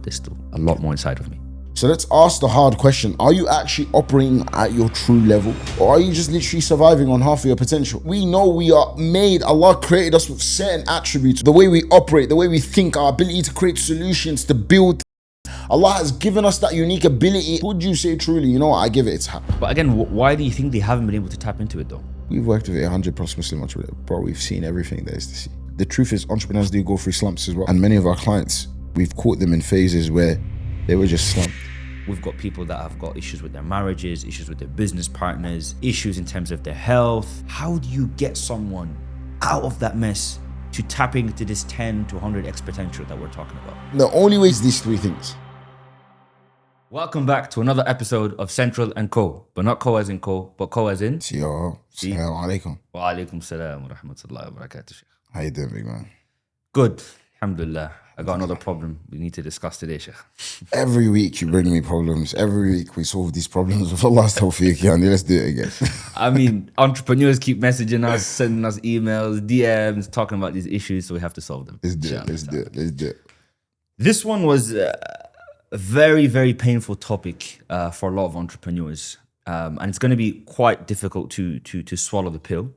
there's still a lot more inside of me. So let's ask the hard question. Are you actually operating at your true level? Or are you just literally surviving on half of your potential? We know we are made, Allah created us with certain attributes. The way we operate, the way we think, our ability to create solutions, to build. Allah has given us that unique ability. Would you say truly, you know what, I give it its hat. But again, why do you think they haven't been able to tap into it though? We've worked with 100 plus Muslim entrepreneurs. Bro, we've seen everything there is to see. The truth is entrepreneurs do go through slumps as well. And many of our clients, we've caught them in phases where they were just slumped. We've got people that have got issues with their marriages, issues with their business partners, issues in terms of their health. How do you get someone out of that mess to tapping into this 10 to 100x potential that we're talking about? The only way is these three things. Welcome back to another episode of Central and Co. But not Co as in Co, but Co as in... Assalamu alaikum. Wa alaikum salam wa rahmatullahi wa barakatuh, Sheikh. How you doing, big man? Good. Alhamdulillah. I got another problem we need to discuss today, Sheikh. Every week you bring me problems. Every week we solve these problems with Allah's tawfiq. Yani, let's do it again. I mean, entrepreneurs keep messaging us, sending us emails, DMs, talking about these issues, so we have to solve them. Let's do it. This one was a very, very painful topic for a lot of entrepreneurs. And it's going to be quite difficult to swallow the pill,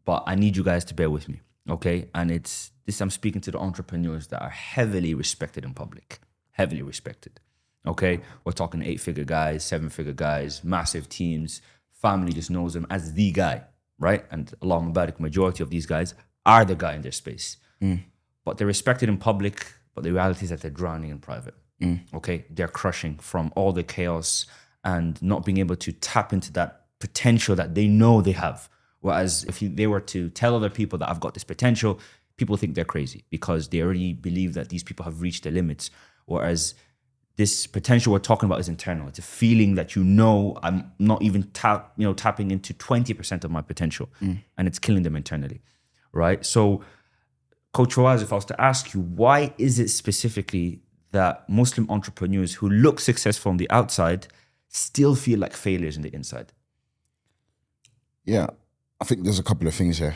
but I need you guys to bear with me, okay? And it's this, I'm speaking to the entrepreneurs that are heavily respected in public, heavily respected, okay? We're talking 8-figure guys, 7-figure guys, massive teams, family just knows them as the guy, right? And Allahumma barik, majority of these guys are the guy in their space. But they're respected in public, but the reality is that they're drowning in private, okay? They're crushing from all the chaos and not being able to tap into that potential that they know they have. Whereas if they were to tell other people that I've got this potential, people think they're crazy because they already believe that these people have reached their limits. Whereas this potential we're talking about is internal. It's a feeling that I'm not even tapping into 20% of my potential, and it's killing them internally, right? So, Coach Fawaz, if I was to ask you, why is it specifically that Muslim entrepreneurs who look successful on the outside still feel like failures in the inside? Yeah, I think there's a couple of things here.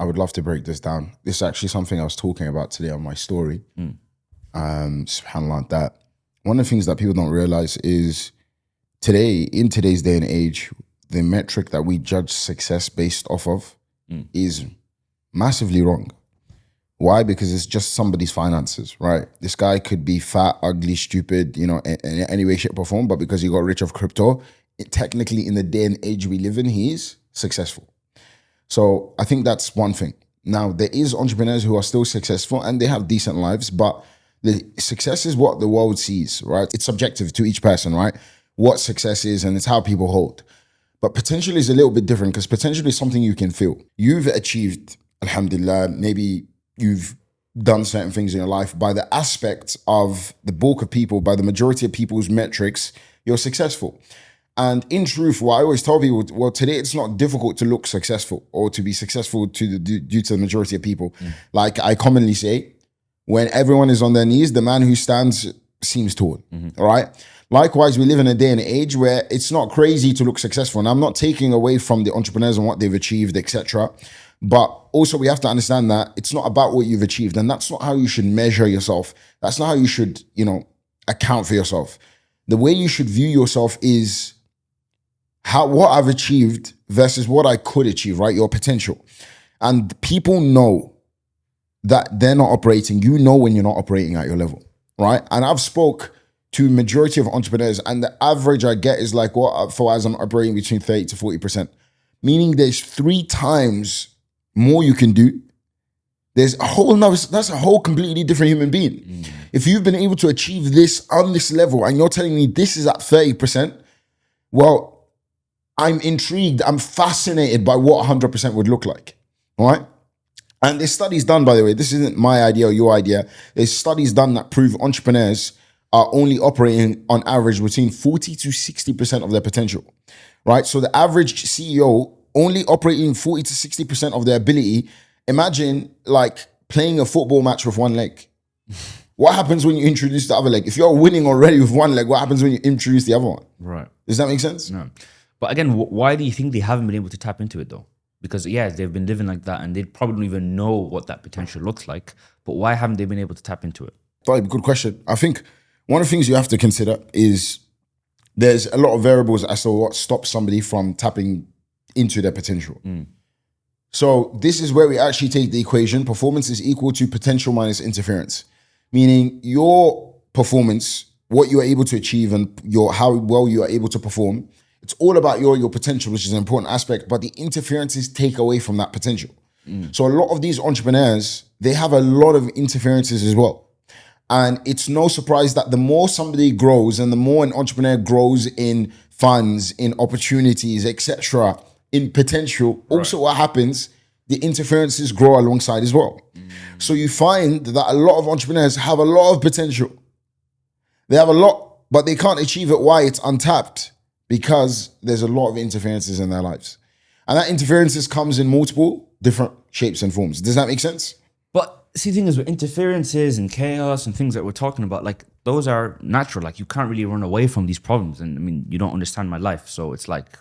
I would love to break this down. This is actually something I was talking about today on my story. SubhanAllah, that one of the things that people don't realize is in today's day and age, the metric that we judge success based off of is massively wrong. Why? Because it's just somebody's finances, right? This guy could be fat, ugly, stupid, in any way, shape, or form, but because he got rich off crypto, technically in the day and age we live in, he's successful. So I think that's one thing. Now, there is entrepreneurs who are still successful and they have decent lives, but the success is what the world sees, right? It's subjective to each person, right? What success is, and it's how people hold. But potential is a little bit different because potential is something you can feel. You've achieved, alhamdulillah, maybe you've done certain things in your life. By the aspect of the bulk of people, by the majority of people's metrics, you're successful. And in truth, what I always tell people, well, today it's not difficult to look successful or to be successful due to the majority of people. Like I commonly say, when everyone is on their knees, the man who stands seems tall, all right? Likewise, we live in a day and age where it's not crazy to look successful. And I'm not taking away from the entrepreneurs and what they've achieved, etc. But also we have to understand that it's not about what you've achieved. And that's not how you should measure yourself. That's not how you should, account for yourself. The way you should view yourself is what I've achieved versus what I could achieve, right? Your potential. And people know that they're not operating. You know when you're not operating at your level, right? And I've spoke to majority of entrepreneurs and the average I get is like, for as I'm operating between 30 to 40%, meaning there's 3 times more you can do. There's that's a whole completely different human being. If you've been able to achieve this on this level and you're telling me this is at 30%, well, I'm intrigued, I'm fascinated by what 100% would look like, all right? And there's studies done, by the way, this isn't my idea or your idea. There's studies done that prove entrepreneurs are only operating on average between 40 to 60% of their potential, right? So the average CEO only operating 40 to 60% of their ability. Imagine like playing a football match with one leg. What happens when you introduce the other leg? If you're winning already with one leg, what happens when you introduce the other one? Right. Does that make sense? No. But again, why do you think they haven't been able to tap into it though? Because yeah, they've been living like that and they probably don't even know what that potential looks like. But why haven't they been able to tap into it? Good question. I think one of the things you have to consider is there's a lot of variables as to what stops somebody from tapping into their potential. So this is where we actually take the equation. Performance is equal to potential minus interference, meaning your performance, what you are able to achieve and how well you are able to perform. It's all about your potential, which is an important aspect, but the interferences take away from that potential. So a lot of these entrepreneurs, they have a lot of interferences as well. And it's no surprise that the more somebody grows and the more an entrepreneur grows in funds, in opportunities, etc., in potential, also what happens, the interferences grow alongside as well. So you find that a lot of entrepreneurs have a lot of potential. They have a lot, but they can't achieve it. Why? It's untapped because there's a lot of interferences in their lives. And that interferences comes in multiple different shapes and forms. Does that make sense? But see, the thing is with interferences and chaos and things that we're talking about, like those are natural. Like you can't really run away from these problems. And I mean, you don't understand my life. So it's like,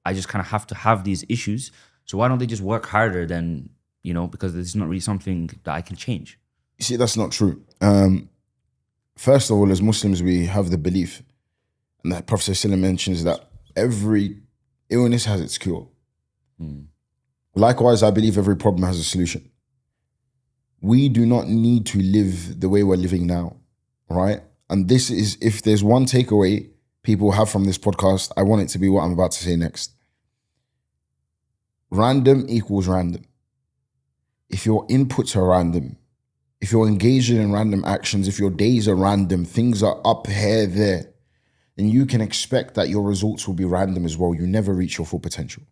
I just kind of have to have these issues. So why don't they just work harder than, because it's not really something that I can change. You see, that's not true. First of all, as Muslims, we have the belief, and that Prophet ﷺ mentions that every illness has its cure. Likewise, I believe every problem has a solution. We do not need to live the way we're living now, right? And this is, if there's one takeaway people have from this podcast, I want it to be what I'm about to say next. Random equals random. If your inputs are random, if you're engaging in random actions, if your days are random, things are up here, there, then you can expect that your results will be random as well. You never reach your full potential.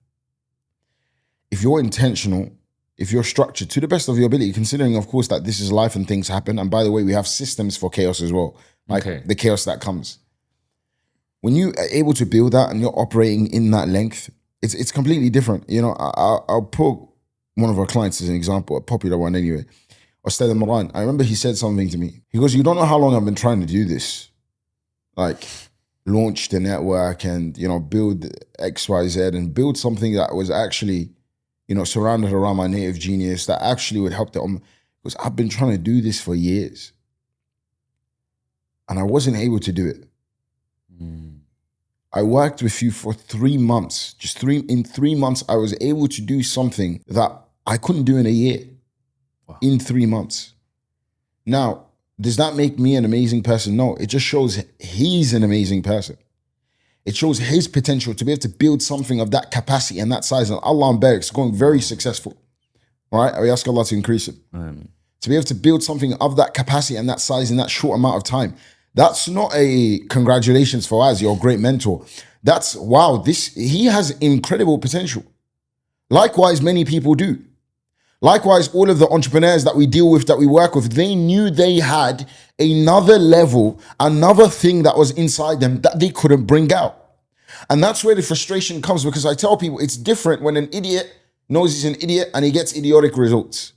If you're intentional, if you're structured to the best of your ability, considering, of course, that this is life and things happen. And by the way, we have systems for chaos as well, like the chaos that comes. When you are able to build that and you're operating in that length, it's completely different. I'll put one of our clients as an example, a popular one anyway. Ustad Imran, I remember he said something to me. He goes, you don't know how long I've been trying to do this. Like, launch the network and, build XYZ and build something that was actually, surrounded around my native genius that actually would help them. Because I've been trying to do this for years. And I wasn't able to do it. I worked with you for 3 months. In 3 months, I was able to do something that I couldn't do in a year. Wow. In 3 months. Now, does that make me an amazing person? No, it just shows he's an amazing person. It shows his potential to be able to build something of that capacity and that size. And Allah and Barak's going very successful. All right? We ask Allah to increase it. To be able to build something of that capacity and that size in that short amount of time. That's not a congratulations for us, you're a great mentor. That's, wow, he has incredible potential. Likewise, many people do. Likewise, all of the entrepreneurs that we deal with, that we work with, they knew they had another level, another thing that was inside them that they couldn't bring out. And that's where the frustration comes, because I tell people it's different when an idiot knows he's an idiot and he gets idiotic results.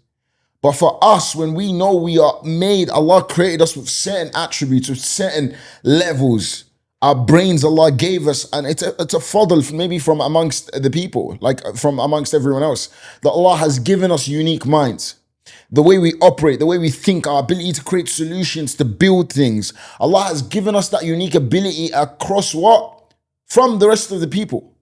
But for us, when we know we are made, Allah created us with certain attributes, with certain levels. Our brains Allah gave us, and it's a fadl maybe from amongst the people, like from amongst everyone else, that Allah has given us unique minds. The way we operate, the way we think, our ability to create solutions, to build things. Allah has given us that unique ability across what? From the rest of the people.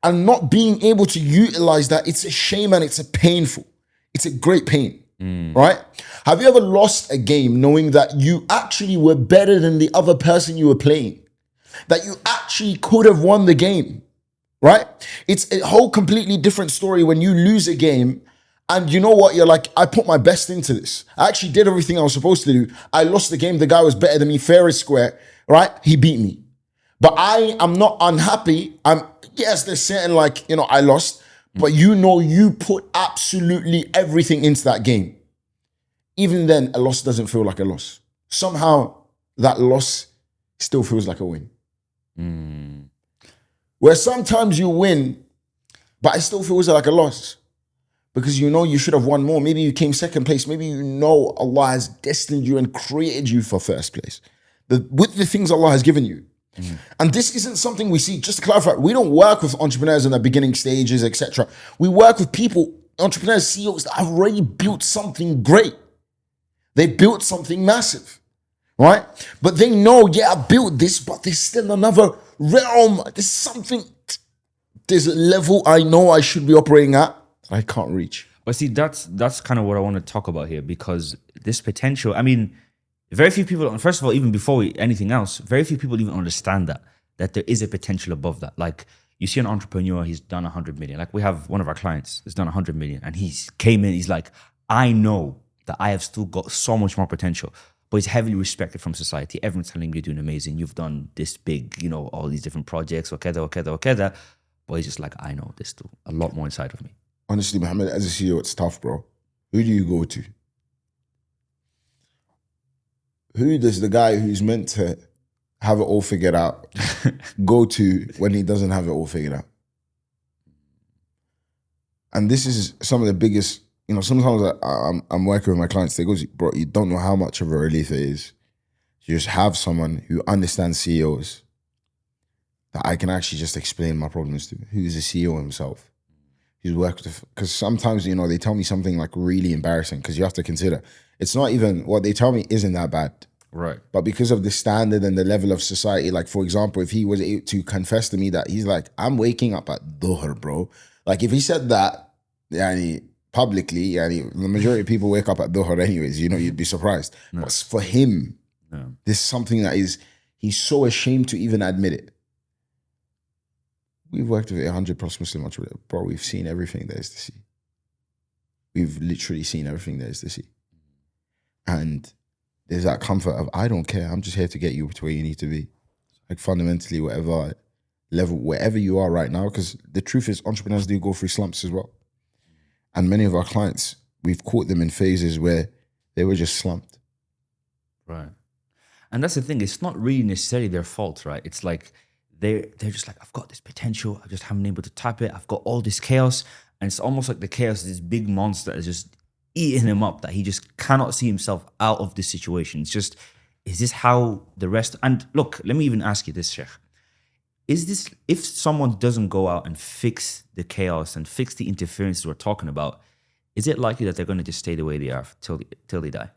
And not being able to utilize that, it's a shame and it's a painful. It's a great pain. Right? Have you ever lost a game knowing that you actually were better than the other person you were playing? That you actually could have won the game, right? It's a whole completely different story when you lose a game and you know what? You're like, I put my best into this. I actually did everything I was supposed to do. I lost the game. The guy was better than me, fair and square, right? He beat me. But I am not unhappy. Yes, there's certain I lost, but you put absolutely everything into that game. Even then, a loss doesn't feel like a loss. Somehow, that loss still feels like a win. Where sometimes you win, but it still feels like a loss. Because you should have won more. Maybe you came second place. Maybe Allah has destined you and created you for first place. With the things Allah has given you. And this isn't something we see, just to clarify, we don't work with entrepreneurs in the beginning stages, etc. We work with people, entrepreneurs, CEOs that have already built something great. They built something massive, right? But they know, yeah, I built this, but there's still another realm. There's something, there's a level I know I should be operating at that I can't reach. But see, that's kind of what I want to talk about here, because this potential, I mean, very few people, first of all, even before anything else, very few people even understand that there is a potential above that. Like, you see an entrepreneur, he's done 100 million. Like, we have one of our clients that's done 100 million, and he's came in, he's like, I know that I have still got so much more potential, but he's heavily respected from society. Everyone's telling him you're doing amazing. You've done this big, you know, all these different projects, okeda. But he's just like, I know there's still a lot more inside of me. Honestly, Mohammed, as a CEO, it's tough, bro. Who do you go to? Who does the guy who's meant to have it all figured out go to when he doesn't have it all figured out? And this is some of the biggest, you know, sometimes I'm working with my clients, they go, bro, you don't know how much of a relief it is to just have someone who understands CEOs that I can actually just explain my problems to, who's a CEO himself. He's worked with, because sometimes, you know, they tell me something like really embarrassing, because you have to consider, it's not even, what they tell me isn't that bad. Right. But because of the standard and the level of society, like, for example, if he was able to confess to me that he's like, I'm waking up at dhuhr, bro. Like, if he said that, publicly, the majority of people wake up at dhuhr anyways, you know, you'd be surprised. No. But for him, this is something that he's so ashamed to even admit it. We've worked with 100 plus Muslim entrepreneurs. Bro, we've seen everything there is to see. We've literally seen everything there is to see. And there's that comfort of, I don't care. I'm just here to get you to where you need to be. Like, fundamentally, whatever level, wherever you are right now, because the truth is entrepreneurs do go through slumps as well. And many of our clients, we've caught them in phases where they were just slumped. Right. And that's the thing. It's not really necessarily their fault, right? It's like, they're just like, I've got this potential, I just haven't been able to tap it. I've got all this chaos. And it's almost like the chaos is this big monster is just eating him up, that he just cannot see himself out of this situation. It's just, is this how the rest? And look, let me even ask you this, Sheikh. Is this, if someone doesn't go out and fix the chaos and fix the interferences we're talking about, is it likely that they're going to just stay the way they are till they die?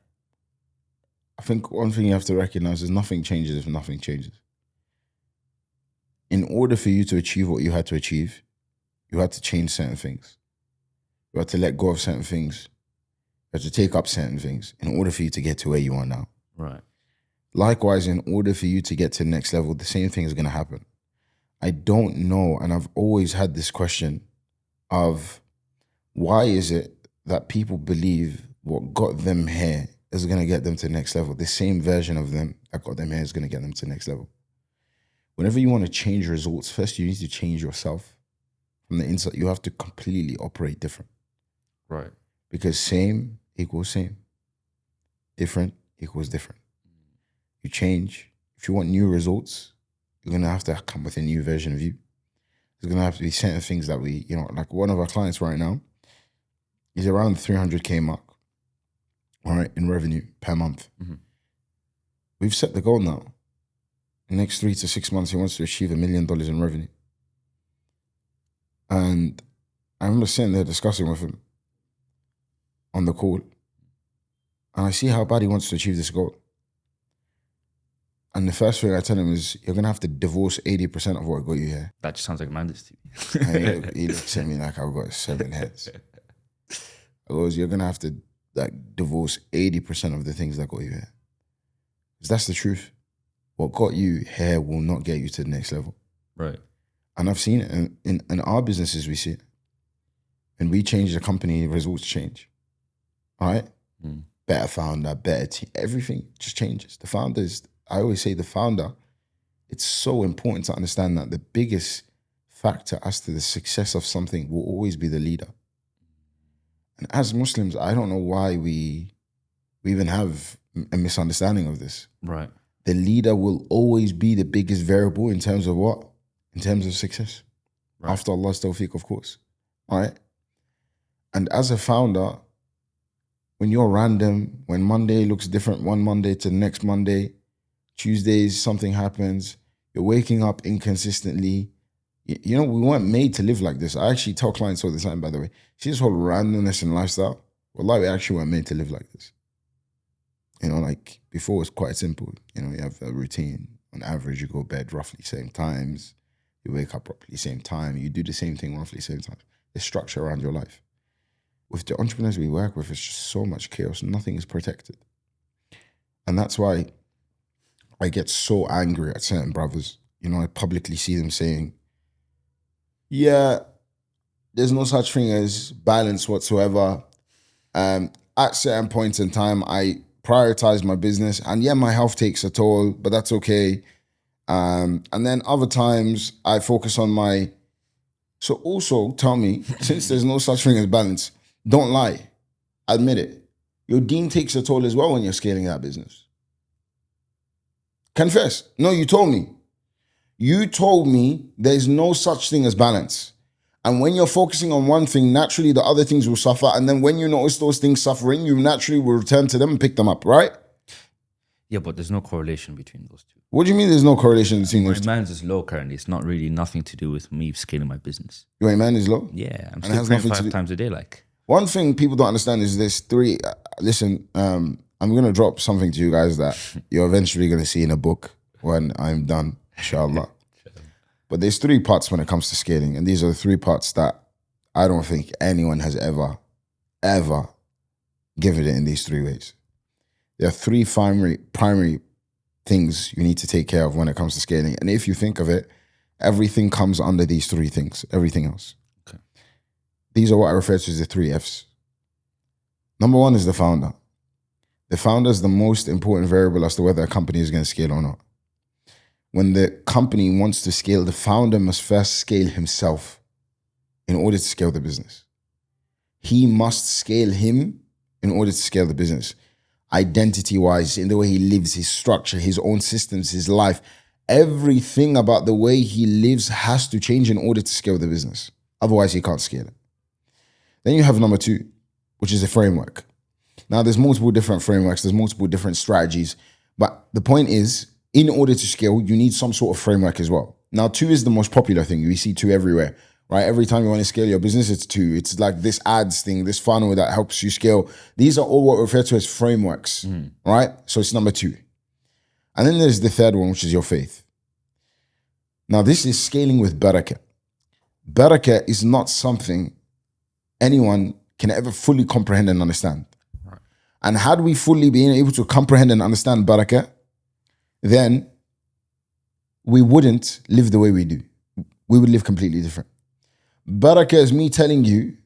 I think one thing you have to recognize is nothing changes if nothing changes. In order for you to achieve what you had to achieve, you had to change certain things. You had to let go of certain things. You had to take up certain things in order for you to get to where you are now. Right. Likewise, in order for you to get to the next level, the same thing is going to happen. I don't know, and I've always had this question of, why is it that people believe what got them here is going to get them to the next level? The same version of them that got them here is going to get them to the next level. Whenever you want to change results, first you need to change yourself from the inside. You have to completely operate different. Right. Because same equals same. Different equals different. You change. If you want new results, you're going to have to come with a new version of you. There's going to have to be certain things that we, you know, like one of our clients right now is around the 300K mark, all right, in revenue per month. Mm-hmm. We've set the goal now. In the next 3 to 6 months, he wants to achieve $1 million in revenue. And I remember sitting there discussing with him on the call. And I see how bad he wants to achieve this goal. And the first thing I tell him is, you're going to have to divorce 80% of what got you here. That just sounds like madness to me. And he looks at me like I've got 7 heads. I goes, you're going to have to divorce 80% of the things that got you here. Because that's the truth. What got you here will not get you to the next level. Right. And I've seen it in our businesses, we see it. When we change the company, results change. All right? Mm. Better founder, better team, everything just changes. The founder is, I always say the founder, it's so important to understand that the biggest factor as to the success of something will always be the leader. And as Muslims, I don't know why we even have a misunderstanding of this. Right. The leader will always be the biggest variable in terms of what? In terms of success. Right. After Allah's tawfiq, of course. All right? And as a founder, when you're random, when Monday looks different one Monday to the next Monday, Tuesdays something happens, you're waking up inconsistently. You know, we weren't made to live like this. I actually tell clients all the time, by the way, see this whole randomness in lifestyle? Wallahi, we actually weren't made to live like this. You know, like before it was quite simple. You know, you have a routine. On average, you go to bed roughly same times. You wake up roughly same time. You do the same thing roughly same time. There's structure around your life. With the entrepreneurs we work with, it's just so much chaos. Nothing is protected. And that's why I get so angry at certain brothers. You know, I publicly see them saying, yeah, there's no such thing as balance whatsoever. At certain points in time, I prioritize my business, and yeah, my health takes a toll, but that's okay. And then other times I focus on my... So also tell me, since there's no such thing as balance, don't lie. Admit it. Your Deen takes a toll as well when you're scaling that business. Confess. No, you told me. You told me there's no such thing as balance. And when you're focusing on one thing, naturally the other things will suffer. And then when you notice those things suffering, you naturally will return to them and pick them up, right? Yeah, but there's no correlation between those two. What do you mean there's no correlation between those two? My man's is low currently. It's not really nothing to do with me scaling my business. Your man is low? Yeah, I'm And it still has praying nothing to 5 do- times a day. Like, One thing people don't understand is there's three... listen, I'm going to drop something to you guys that you're eventually going to see in a book when I'm done, inshallah. But there's 3 parts when it comes to scaling. And these are the 3 parts that I don't think anyone has ever given it in these 3 ways. There are 3 primary things you need to take care of when it comes to scaling. And if you think of it, everything comes under these 3 things, everything else. Okay. These are what I refer to as the 3 Fs. Number 1 is the founder. The founder is the most important variable as to whether a company is going to scale or not. When the company wants to scale, the founder must first scale himself in order to scale the business. He must scale him in order to scale the business. Identity-wise, in the way he lives, his structure, his own systems, his life, everything about the way he lives has to change in order to scale the business. Otherwise, he can't scale it. Then you have number 2, which is a framework. Now, there's multiple different frameworks, there's multiple different strategies, but the point is, in order to scale, you need some sort of framework as well. Now, 2 is the most popular thing. We see 2 everywhere, right? Every time you want to scale your business, it's 2. It's like this ads thing, this funnel that helps you scale. These are all what we refer to as frameworks, right? So it's number 2. And then there's the 3rd one, which is your faith. Now, this is scaling with barakah. Barakah is not something anyone can ever fully comprehend and understand. Right. And had we fully been able to comprehend and understand barakah, then we wouldn't live the way we do. We would live completely different. Barakah is me telling you,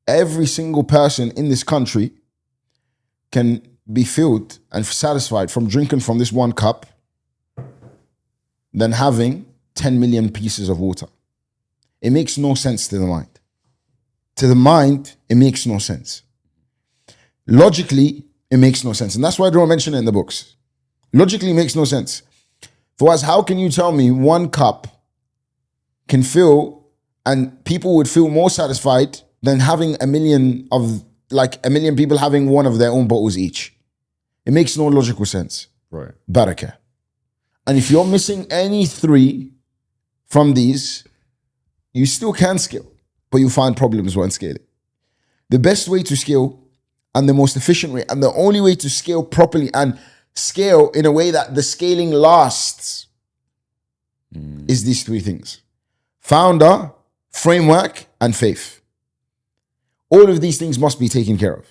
every single person in this country can be filled and satisfied from drinking from this 1 cup than having 10 million pieces of water. It makes no sense to the mind. To the mind, it makes no sense. Logically, it makes no sense. And that's why I don't mention it in the books. Logically, it makes no sense. For us, how can you tell me 1 cup can fill and people would feel more satisfied than having a million people having 1 of their own bottles each? It makes no logical sense. right. Barakah. And if you're missing any 3 from these, you still can scale, but you find problems when scaling. The best way to scale and the most efficient way and the only way to scale properly and scale in a way that the scaling lasts is these 3 things: founder, framework, and faith. All of these things must be taken care of.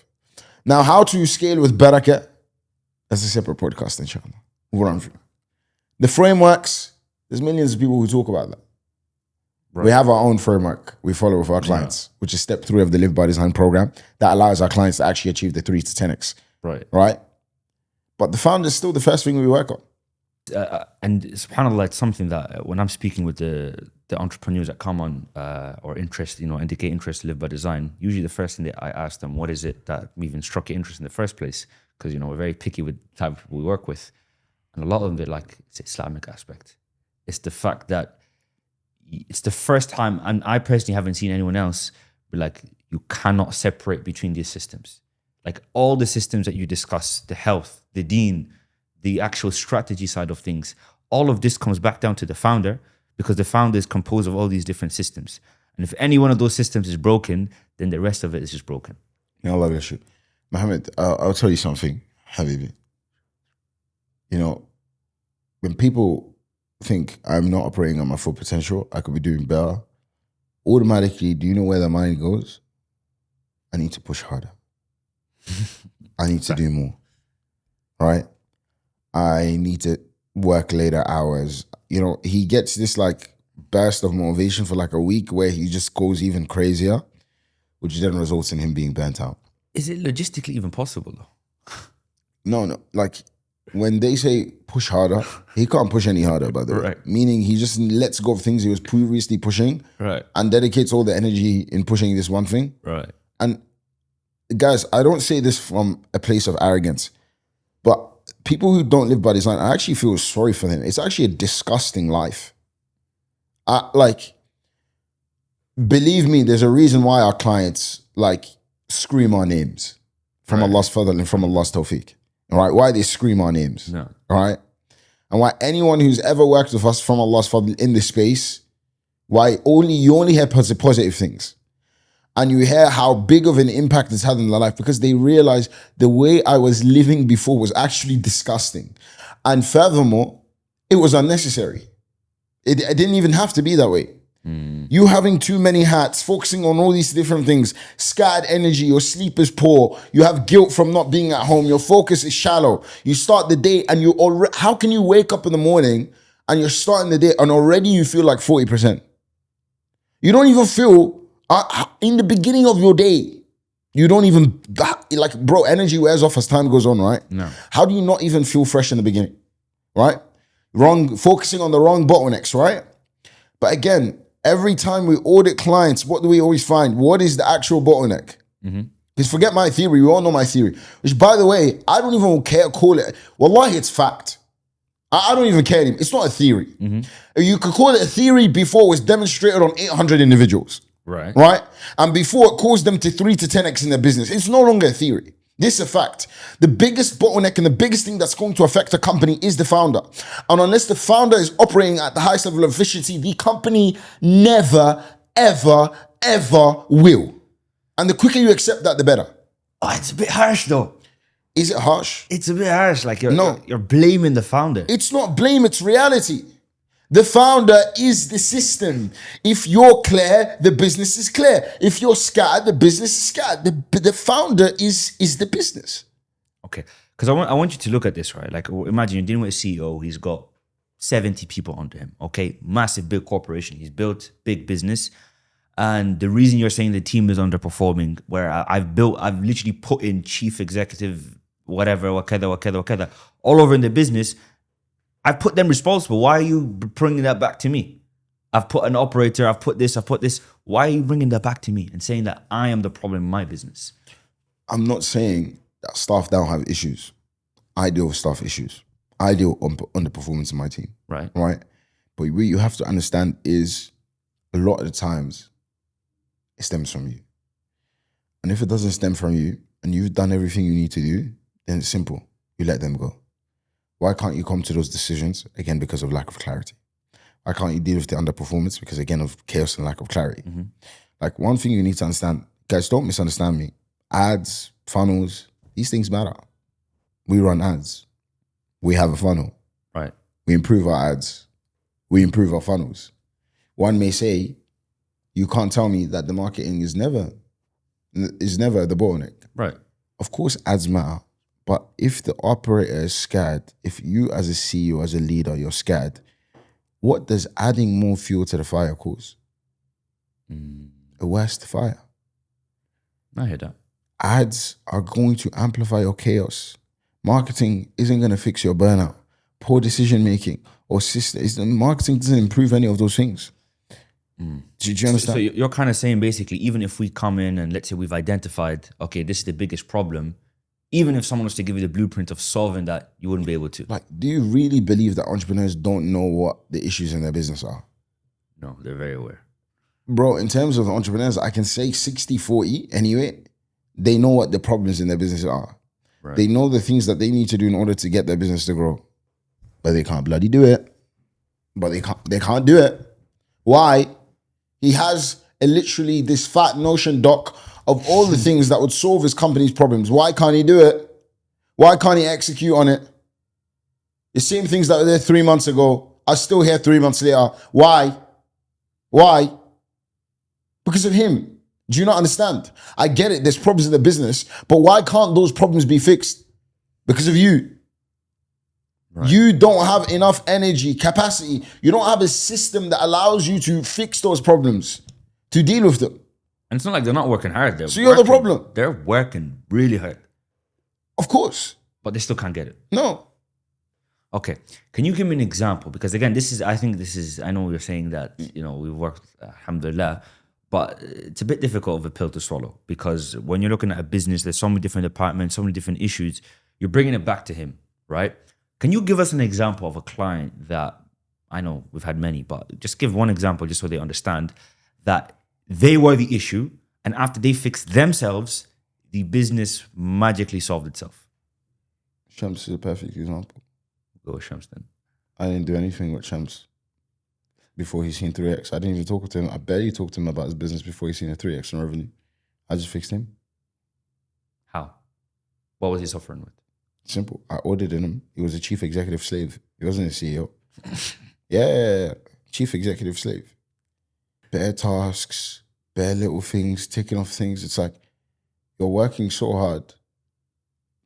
Now, how to scale with barakah, that's a separate podcast, inshallah. We'll run through. The frameworks, there's millions of people who talk about that. Right. We have our own framework we follow with our clients, which is step 3 of the Live by Design program that allows our clients to actually achieve the 3 to 10x. Right? But the founder is still the first thing we work on. And subhanAllah, it's something that when I'm speaking with the entrepreneurs that come on or interest, indicate interest to Live by Design, usually the first thing that I ask them, what is it that even struck your interest in the first place? Because, we're very picky with the type of people we work with. And a lot of them, they're like, it's the Islamic aspect. It's the fact that it's the first time, and I personally haven't seen anyone else, but like, you cannot separate between these systems. Like all the systems that you discuss, the health, the Deen, the actual strategy side of things, all of this comes back down to the founder, because the founder is composed of all these different systems. And if any one of those systems is broken, then the rest of it is just broken. Yeah, Allah bless you. Mohammed, I'll tell you something, Habibi. You know, when people think I'm not operating at my full potential, I could be doing better, automatically, do you know where their mind goes? I need to push harder. I need to do more, right? I need to work later hours. You know, he gets this like burst of motivation for like a week where he just goes even crazier, which then results in him being burnt out. Is it logistically even possible though? No, like when they say push harder, he can't push any harder, by the way. Right. Meaning he just lets go of things he was previously pushing, Right. and dedicates all the energy in pushing this one thing. Right. And guys, I don't say this from a place of arrogance, but people who don't live by design, I actually feel sorry for them. It's actually a disgusting life. Believe me, there's a reason why our clients like scream our names from Allah's fadl and from Allah's tawfiq. All right, why they scream our names. No. All right, and why anyone who's ever worked with us from Allah's fadl in this space, why you only hear positive things. And you hear how big of an impact it's had in their life because they realize the way I was living before was actually disgusting. And furthermore, it was unnecessary. It didn't even have to be that way. You having too many hats, focusing on all these different things, scattered energy, your sleep is poor, you have guilt from not being at home, your focus is shallow. You start the day and how can you wake up in the morning and you're starting the day and already you feel like 40%? You don't even feel... in the beginning of your day, you don't even, like, bro, energy wears off as time goes on, right? No. How do you not even feel fresh in the beginning, right? Focusing on the wrong bottlenecks, right? But again, every time we audit clients, what do we always find? What is the actual bottleneck? Because forget my theory, we all know my theory. Which, by the way, I don't even care to call it. Wallahi, it's fact. I don't even care anymore. It's not a theory. You could call it a theory before it was demonstrated on 800 individuals. Right? And before it caused them to 3 to 10x in their business. It's no longer a theory. This is a fact. The biggest bottleneck and the biggest thing that's going to affect a company is the founder. And unless the founder is operating at the highest level of efficiency, the company never, ever, ever will. And the quicker you accept that, the better. Oh, it's a bit harsh though. Is it harsh? It's a bit harsh. Like you're blaming the founder. It's not blame, it's reality. The founder is the system. If you're clear, the business is clear. If you're scattered, the business is scattered. The founder is the business. Okay, because I want you to look at this, right? Like imagine you're dealing with a CEO. He's got 70 people under him. Okay, massive, big corporation. He's built big business. And the reason you're saying the team is underperforming, where I've literally put in chief executive, whatever, wakada, all over in the business. I've put them responsible. Why are you bringing that back to me? I've put an operator, I've put this. Why are you bringing that back to me and saying that I am the problem in my business? I'm not saying that staff don't have issues. I deal with staff issues. I deal with underperformance in my team. Right. But what you have to understand is a lot of the times it stems from you. And if it doesn't stem from you and you've done everything you need to do, then it's simple. You let them go. Why can't you come to those decisions? Again, because of lack of clarity. Why can't you deal with the underperformance? Because again, of chaos and lack of clarity. Like one thing you need to understand, guys, don't misunderstand me. Ads, funnels, these things matter. We run ads. We have a funnel. Right. We improve our ads. We improve our funnels. One may say, you can't tell me that the marketing is never the bottleneck. Right. Of course, ads matter. But if the operator is scared, if you as a CEO, as a leader, you're scared, what does adding more fuel to the fire cause? A worse fire. I hear that. Ads are going to amplify your chaos. Marketing isn't going to fix your burnout. Poor decision making or marketing doesn't improve any of those things. Do you understand? So you're kind of saying basically, even if we come in and let's say we've identified, okay, this is the biggest problem, even if someone was to give you the blueprint of solving that, you wouldn't be able to. Like, do you really believe that entrepreneurs don't know what the issues in their business are? No, they're very aware. Bro, in terms of entrepreneurs, I can say 60-40 anyway. They know what the problems in their business are. Right. They know the things that they need to do in order to get their business to grow. But they can't bloody do it. But they can't do it. Why? He has literally this fat notion doc of all the things that would solve his company's problems. Why can't he do it? Why can't he execute on it? The same things that were there 3 months ago are still here 3 months later. Why? Why? Because of him. Do you not understand? I get it. There's problems in the business, but why can't those problems be fixed? Because of you. Right. You don't have enough energy, capacity. You don't have a system that allows you to fix those problems, to deal with them. And it's not like they're not working hard. So you're the problem. They're working really hard. Of course. But they still can't get it. No. Okay. Can you give me an example? Because again, I know you're saying that, we've worked, alhamdulillah, but it's a bit difficult of a pill to swallow, because when you're looking at a business, there's so many different departments, so many different issues. You're bringing it back to him, right? Can you give us an example of a client that, I know we've had many, but just give one example just so they understand that they were the issue, and after they fixed themselves, the business magically solved itself. Shams is a perfect example. Go with Shams then. I didn't do anything with Shams before he's seen 3x. I didn't even talk to him. I barely talked to him about his business before he's seen a 3x in revenue. I just fixed him. How? What was he suffering with? Simple. I audited him. He was a chief executive slave. He wasn't a CEO. Yeah. Chief executive slave. Bare tasks, bare little things, ticking off things. It's like you're working so hard,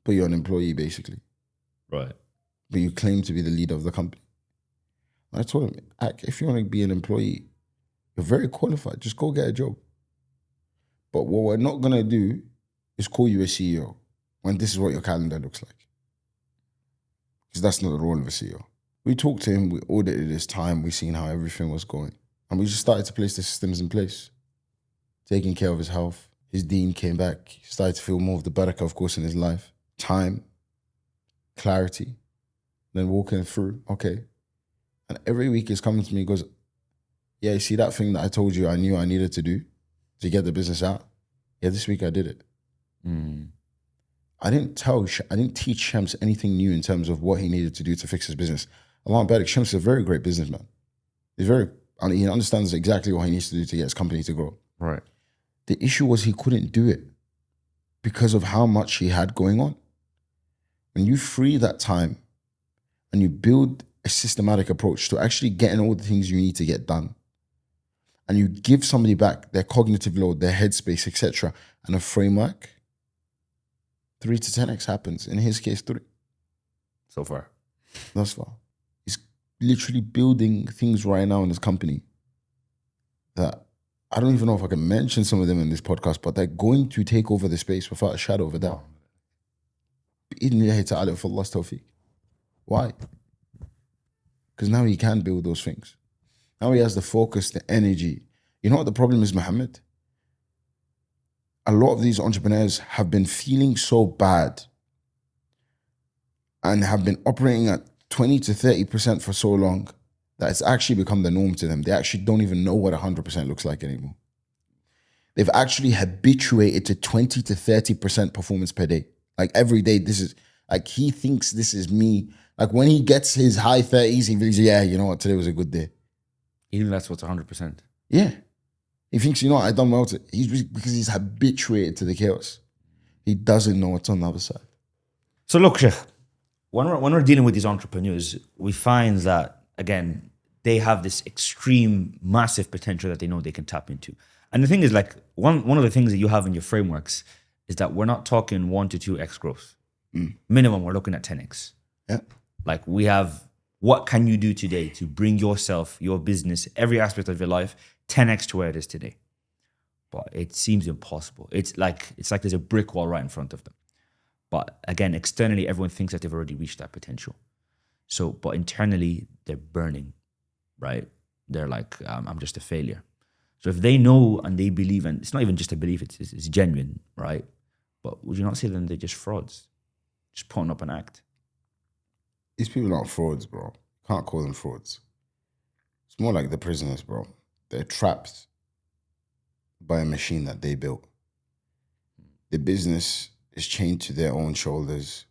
but you're an employee basically. Right. But you claim to be the leader of the company. I told him, if you want to be an employee, you're very qualified. Just go get a job. But what we're not going to do is call you a CEO when this is what your calendar looks like. Because that's not the role of a CEO. We talked to him, we audited his time, we seen how everything was going. And we just started to place the systems in place. Taking care of his health. His Deen came back. He started to feel more of the barakah, of course, in his life. Time, clarity, then walking through, okay. And every week he's coming to me, he goes, yeah, you see that thing that I told you I knew I needed to do to get the business out? Yeah, this week I did it. I didn't teach Shams anything new in terms of what he needed to do to fix his business. Allah barak, Shams is a very great businessman. He understands exactly what he needs to do to get his company to grow. Right. The issue was he couldn't do it because of how much he had going on. When you free that time and you build a systematic approach to actually getting all the things you need to get done, and you give somebody back their cognitive load, their headspace, etc., and a framework, 3 to 10x happens. In his case, 3. So far. Thus far. He's literally building things right now in his company that I don't even know if I can mention some of them in this podcast, but they're going to take over the space without a shadow of a doubt. For Allah's tawfiq. Why? Because now he can build those things. Now he has the focus, the energy. You know what the problem is, Muhammad? A lot of these entrepreneurs have been feeling so bad and have been operating at 20 to 30% for so long that it's actually become the norm to them. They actually don't even know what 100% looks like anymore. They've actually habituated to 20 to 30% performance per day. Like every day, this is, like he thinks this is me. Like when he gets his high 30s, he feels, yeah, you know what, today was a good day. Even that's what's 100%. Yeah. He thinks, you know what, I done well because he's habituated to the chaos. He doesn't know what's on the other side. So look, Sheikh, when we're dealing with these entrepreneurs, we find that, again, they have this extreme, massive potential that they know they can tap into. And the thing is, like, one of the things that you have in your frameworks is that we're not talking 1 to 2x growth. Minimum, we're looking at 10x. Yeah. Like we have, what can you do today to bring yourself, your business, every aspect of your life 10x to where it is today? But it seems impossible. It's like there's a brick wall right in front of them. But again, externally, everyone thinks that they've already reached that potential. So, but internally, they're burning, right? They're like, I'm just a failure. So if they know and they believe, and it's not even just a belief, it's genuine, right? But would you not say then they're just frauds? Just putting up an act. These people aren't frauds, bro. Can't call them frauds. It's more like the prisoners, bro. They're trapped by a machine that they built. The business is chained to their own shoulders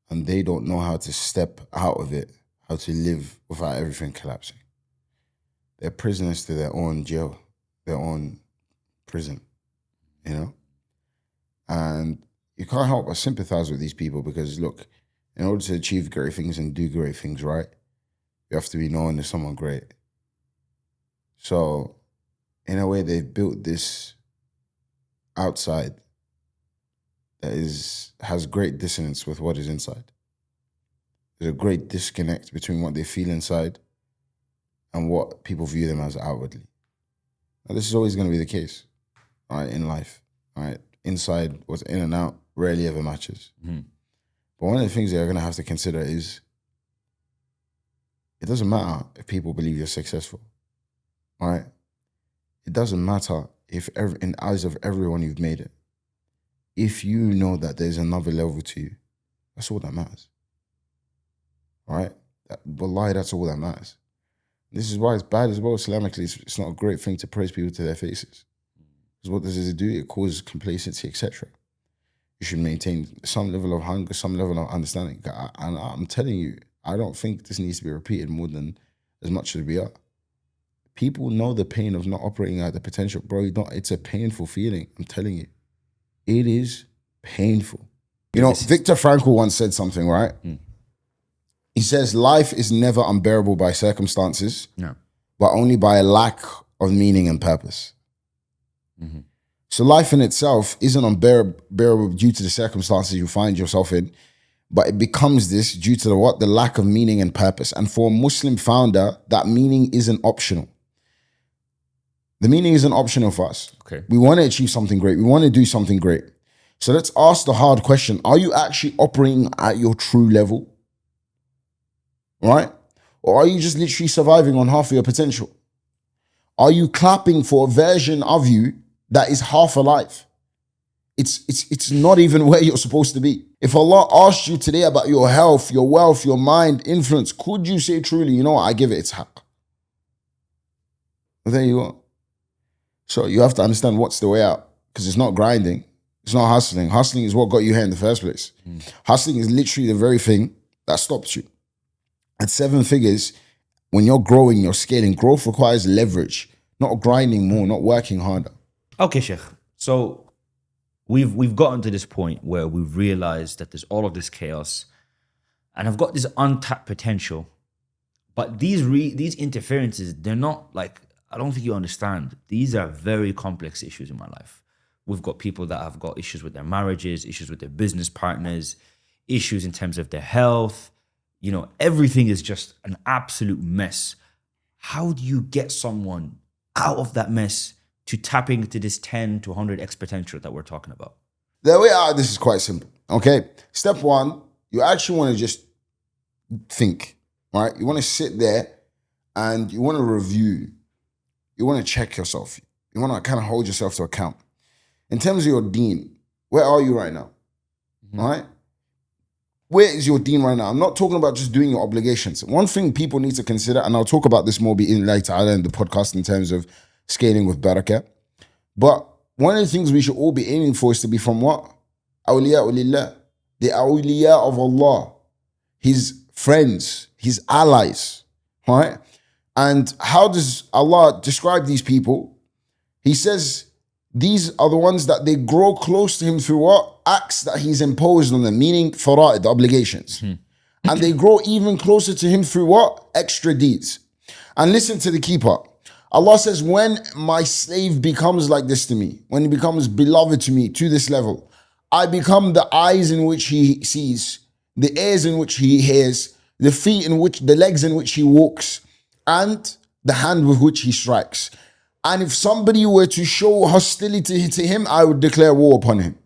and they don't know how to step out of it, how to live without everything collapsing. They're prisoners to their own jail, their own prison, you know? And you can't help but sympathize with these people because, look, in order to achieve great things and do great things, right, you have to be known as someone great. So, in a way, they've built this outside that has great dissonance with what is inside. There's a great disconnect between what they feel inside and what people view them as outwardly. Now, this is always going to be the case, all right, in life. All right, inside, what's in and out, rarely ever matches. Mm-hmm. But one of the things that you're going to have to consider is it doesn't matter if people believe you're successful, all right? It doesn't matter if in the eyes of everyone you've made it. If you know that there's another level to you, that's all that matters, all right? Wallahi, that's all that matters. This is why it's bad as well, Islamically. It's not a great thing to praise people to their faces. Because what does it do? It causes complacency, etc. You should maintain some level of hunger, some level of understanding. And I'm telling you, I don't think this needs to be repeated more than as much as we are. People know the pain of not operating at the potential. Bro, it's a painful feeling. I'm telling you. It is painful. You know, Viktor Frankl once said something, right? He says, life is never unbearable by circumstances, but only by a lack of meaning and purpose. Mm-hmm. So life in itself isn't unbearable due to the circumstances you find yourself in, but it becomes this due to the lack of meaning and purpose. And for a Muslim founder, that meaning isn't optional. The meaning isn't optional for us. Okay. We want to achieve something great. We want to do something great. So let's ask the hard question. Are you actually operating at your true level? Right? Or are you just literally surviving on half of your potential? Are you clapping for a version of you that is half alive? It's not even where you're supposed to be. If Allah asked you today about your health, your wealth, your mind, influence, could you say truly, you know what, I give it its haqq? Well, there you go. So you have to understand what's the way out, because it's not grinding. It's not hustling. Hustling is what got you here in the first place. Hustling is literally the very thing that stops you. At 7 figures, when you're growing, you're scaling, growth requires leverage, not grinding more, not working harder. Okay, Sheikh. So we've gotten to this point where we've realized that there's all of this chaos, and I've got this untapped potential. But these interferences, they're not like, I don't think you understand. These are very complex issues in my life. We've got people that have got issues with their marriages, issues with their business partners, issues in terms of their health. You know, everything is just an absolute mess. How do you get someone out of that mess to tap into this 10 to 100x potential that we're talking about? The way out of this is quite simple, okay? Step 1, you actually want to just think, right? You want to sit there and you want to review. You want to check yourself. You want to kind of hold yourself to account. In terms of your deen, where are you right now? All right? Where is your deen right now? I'm not talking about just doing your obligations. One thing people need to consider, and I'll talk about this more later in the podcast in terms of scaling with barakah. But one of the things we should all be aiming for is to be from what? Awliya the awliya of Allah, His friends, His allies, all right? And how does Allah describe these people? He says, these are the ones that they grow close to Him through what? Acts that He's imposed on them, meaning fara'id, the obligations. And they grow even closer to Him through what? Extra deeds. And listen to the key part. Allah says, when my slave becomes like this to me, when he becomes beloved to me to this level, I become the eyes in which he sees, the ears in which he hears, the legs in which he walks, and the hand with which he strikes. And if somebody were to show hostility to him, I would declare war upon him.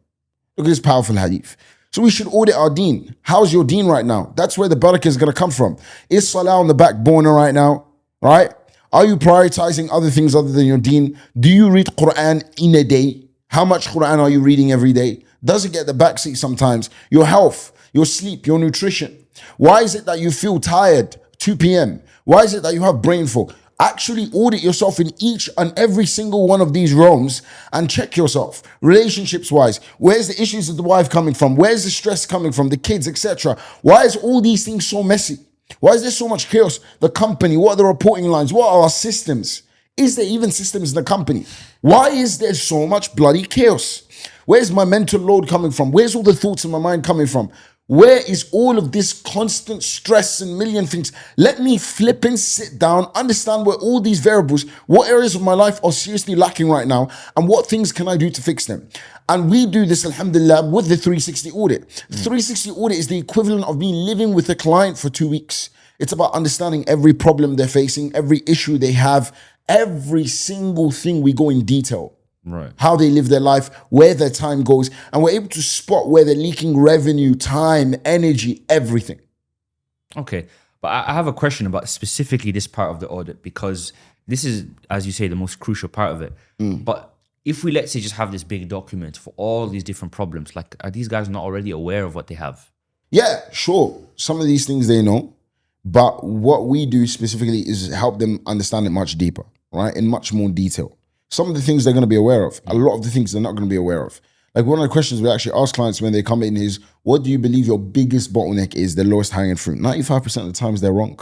Look at this powerful hadith. So we should audit our deen. How's your deen right now? That's where the barakah is going to come from. Is salah on the back burner right now? Right? Are you prioritizing other things other than your deen? Do you read Qur'an in a day? How much Qur'an are you reading every day? Does it get the backseat sometimes? Your health, your sleep, your nutrition. Why is it that you feel tired 2 p.m.? Why is it that you have brain fog? Actually audit yourself in each and every single one of these realms and check yourself. Relationships wise, where's the issues of the wife coming from? Where's the stress coming from? The kids, etc. Why is all these things so messy? Why is there so much chaos? The company, what are the reporting lines? What are our systems? Is there even systems in the company? Why is there so much bloody chaos? Where's my mental load coming from? Where's all the thoughts in my mind coming from? Where is all of this constant stress and million things? Let me flip and sit down, understand where all these variables, what areas of my life are seriously lacking right now, and what things can I do to fix them? And we do this, alhamdulillah, with the 360 audit. 360 audit is the equivalent of me living with a client for 2 weeks. It's about understanding every problem they're facing, every issue they have, every single thing we go in detail. Right. How they live their life, where their time goes, and we're able to spot where they're leaking revenue, time, energy, everything. Okay. But I have a question about specifically this part of the audit, because this is, as you say, the most crucial part of it. But if we, let's say, just have this big document for all these different problems, like, are these guys not already aware of what they have? Yeah, sure. Some of these things they know, but what we do specifically is help them understand it much deeper, right? In much more detail. Some of the things they're going to be aware of, a lot of the things they're not going to be aware of. Like one of the questions we actually ask clients when they come in is, what do you believe your biggest bottleneck is, the lowest hanging fruit? 95% of the times they're wrong.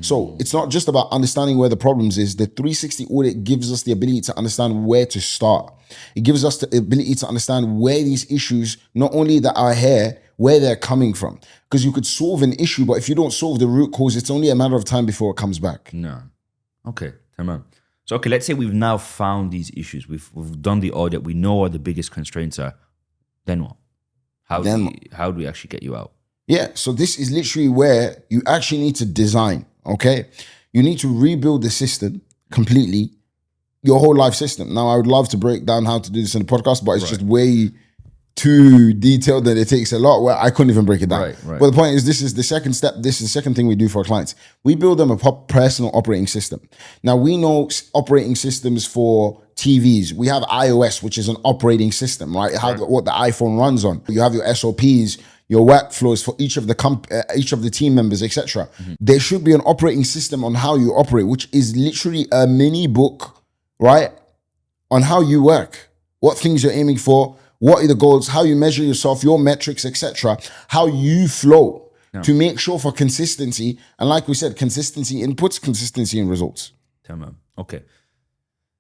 So it's not just about understanding where the problems is. The 360 audit gives us the ability to understand where to start. It gives us the ability to understand where these issues, not only that are here, where they're coming from. Because you could solve an issue, but if you don't solve the root cause, it's only a matter of time before it comes back. No. Okay, tamam. So, okay, let's say we've now found these issues. We've done the audit. We know what the biggest constraints are. Then what? How do we actually get you out? Yeah, so this is literally where you actually need to design, okay? You need to rebuild the system completely, your whole life system. Now, I would love to break down how to do this in the podcast, but it's just way too detailed that it takes a lot where I couldn't even break it down. Right. But the point is, this is the second step. This is the second thing we do for our clients. We build them a personal operating system. Now, we know operating systems for TVs. We have iOS, which is an operating system, right? What the iPhone runs on. You have your SOPs, your workflows for each of the team members, etc. There should be an operating system on how you operate, which is literally a mini book, right? On how you work, what things you're aiming for, what are the goals, how you measure yourself, your metrics, etc., how you flow to make sure for consistency. And like we said, consistency inputs, consistency in results. Tamam. Okay.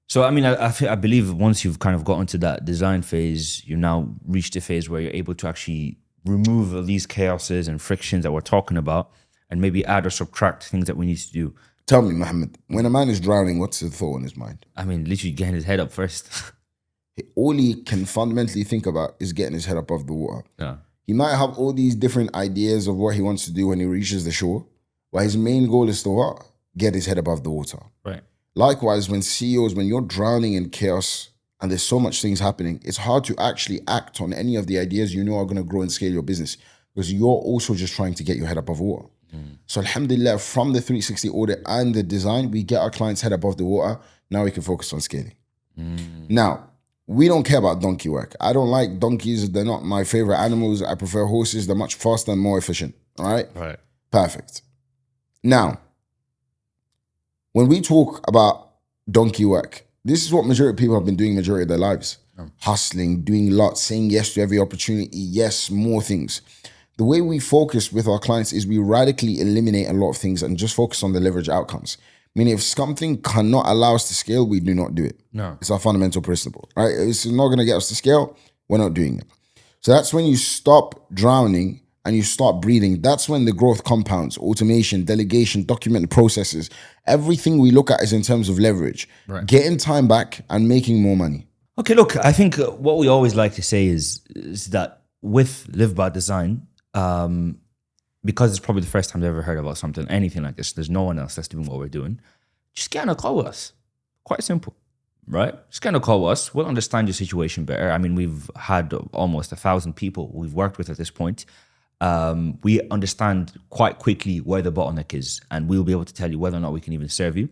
So, I mean, I believe once you've kind of gotten to that design phase, you now reached a phase where you're able to actually remove all these chaoses and frictions that we're talking about and maybe add or subtract things that we need to do. Tell me, Mohammed, when a man is drowning, what's the thought in his mind? I mean, literally getting his head up first. All he can fundamentally think about is getting his head above the water. Yeah. He might have all these different ideas of what he wants to do when he reaches the shore, but his main goal is to what? Get his head above the water. Right. Likewise, when CEOs, when you're drowning in chaos and there's so much things happening, it's hard to actually act on any of the ideas you know are going to grow and scale your business because you're also just trying to get your head above water. So alhamdulillah, from the 360 audit and the design, we get our clients' head above the water. Now we can focus on scaling. Now, we don't care about donkey work. I don't like donkeys. They're not my favorite animals. I prefer horses. They're much faster and more efficient. All right? Right. Perfect. Now, when we talk about donkey work, this is what majority of people have been doing majority of their lives. Hustling, doing lots, saying yes to every opportunity. Yes, more things. The way we focus with our clients is we radically eliminate a lot of things and just focus on the leverage outcomes. Meaning if something cannot allow us to scale, we do not do it. No. It's our fundamental principle, right? If it's not going to get us to scale, we're not doing it. So that's when you stop drowning and you start breathing. That's when the growth compounds, automation, delegation, documented processes. Everything we look at is in terms of leverage. Right. Getting time back and making more money. Okay, look, I think what we always like to say is that with Live by Design, because it's probably the first time they've ever heard about something, anything like this, there's no one else that's doing what we're doing, just get on a call with us. Quite simple, right? Just get on a call with us. We'll understand your situation better. I mean, we've had almost 1,000 people we've worked with at this point. We understand quite quickly where the bottleneck is, and we'll be able to tell you whether or not we can even serve you.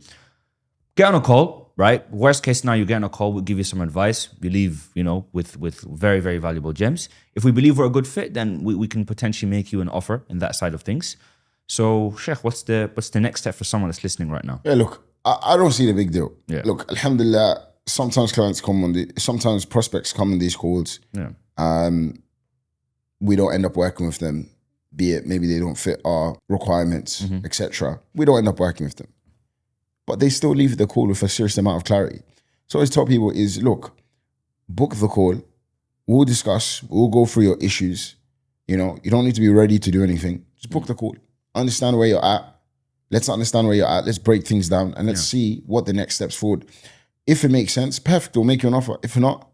Get on a call, right? Worst case scenario, you get on a call, we'll give you some advice. We leave, with very, very valuable gems. If we believe we're a good fit, then we can potentially make you an offer in that side of things. So, Sheikh, what's the next step for someone that's listening right now? Yeah, look, I don't see the big deal. Yeah. Look, alhamdulillah, sometimes sometimes prospects come on these calls. Yeah. We don't end up working with them, be it maybe they don't fit our requirements, etc. We don't end up working with them. But they still leave the call with a serious amount of clarity. So what I tell people is, look, book the call. We'll discuss. We'll go through your issues. You know, you don't need to be ready to do anything. Just book the call. Understand where you're at. Let's understand where you're at. Let's break things down and let's see what the next steps forward. If it makes sense, perfect. We'll make you an offer. If not,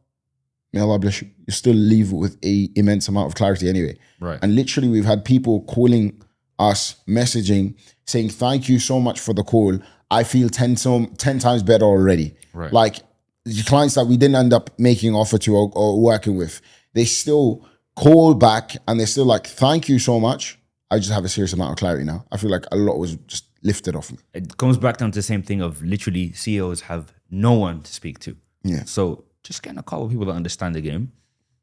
may Allah bless you. You still leave with a immense amount of clarity anyway. Right. And literally, we've had people calling us, messaging, saying, thank you so much for the call. I feel 10 times better already. Right. Like the clients that we didn't end up making offer to or working with, they still call back and they're still like, thank you so much. I just have a serious amount of clarity now. I feel like a lot was just lifted off me. It comes back down to the same thing of literally CEOs have no one to speak to. Yeah. So just get in a call with people that understand the game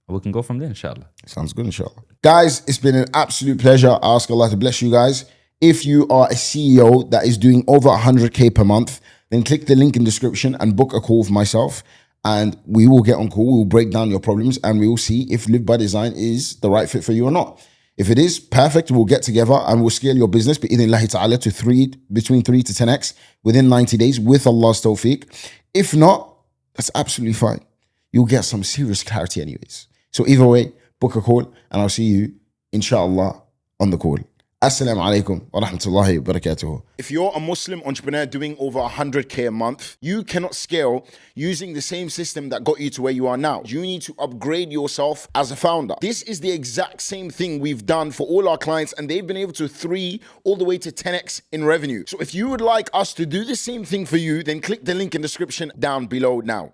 and we can go from there, inshallah. Sounds good, inshallah. Guys, it's been an absolute pleasure. I ask Allah to bless you guys. If you are a CEO that is doing over 100K per month, then click the link in the description and book a call with myself. And we will get on call. We will break down your problems and we will see if Live by Design is the right fit for you or not. If it is, perfect. We'll get together and we'll scale your business bi'idhnillahi ta'ala to between 3 to 10x within 90 days with Allah's tawfiq. If not, that's absolutely fine. You'll get some serious clarity anyways. So either way, book a call and I'll see you, inshallah, on the call. Assalamu alaikum wa rahmatullahi wa barakatuhu. If you're a Muslim entrepreneur doing over 100K a month, you cannot scale using the same system that got you to where you are now. You need to upgrade yourself as a founder. This is the exact same thing we've done for all our clients and they've been able to 3 all the way to 10x in revenue. So if you would like us to do the same thing for you, then click the link in the description down below now.